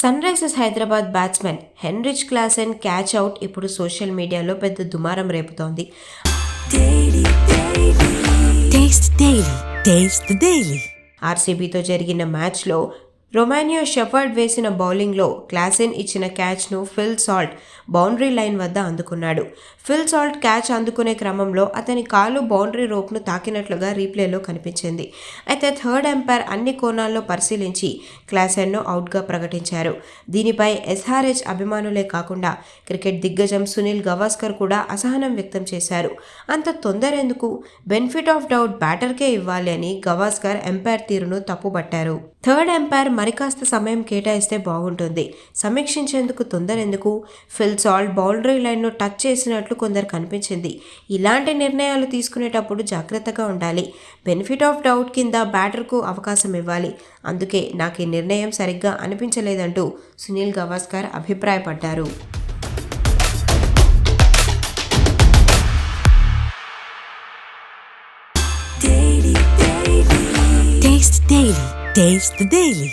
Sun Risers Hyderabad batsmen Heinrich Klaasen catch out ఇప్పుడు social మీడియాలో పెద్ద దుమారం రేపుతోంది. ఆర్సీబీతో జరిగిన మ్యాచ్లో రొమానియో షెఫర్డ్ వేసిన బౌలింగ్లో క్లాసెన్ ఇచ్చిన క్యాచ్ను ఫిల్ సాల్ట్ బౌండరీ లైన్ వద్ద అందుకున్నాడు. ఫిల్ సాల్ట్ క్యాచ్ అందుకునే క్రమంలో అతని కాలు బౌండరీ రోప్ను తాకినట్లుగా రీప్లేలో కనిపించింది. అయితే థర్డ్ ఎంపైర్ అన్ని కోణాల్లో పరిశీలించి క్లాసెన్ను అవుట్గా ప్రకటించారు. దీనిపై ఎస్ఆర్హెచ్ అభిమానులే కాకుండా క్రికెట్ దిగ్గజం సునీల్ గవాస్కర్ కూడా అసహనం వ్యక్తం చేశారు. అంత తొందర ఎందుకు, బెనిఫిట్ ఆఫ్ డౌట్ బ్యాటర్కే ఇవ్వాలి అని గవాస్కర్ ఎంపైర్ తీరును తప్పుబట్టారు. థర్డ్ ఎంపైర్ మరికాస్త సమయం కేటాయిస్తే బాగుంటుంది, సమీక్షించేందుకు తొందర ఎందుకు, ఫిల్ సాల్ట్ బౌండరీ లైన్ను టచ్ చేసినట్లు కొందరు కనిపించింది. ఇలాంటి నిర్ణయాలు తీసుకునేటప్పుడు జాగ్రత్తగా ఉండాలి. బెనిఫిట్ ఆఫ్ డౌట్ కింద బ్యాటర్కు అవకాశం ఇవ్వాలి. అందుకే నాకు ఈ నిర్ణయం సరిగ్గా అనిపించలేదంటూ సునీల్ గవాస్కర్ అభిప్రాయపడ్డారు. Taste the Daily.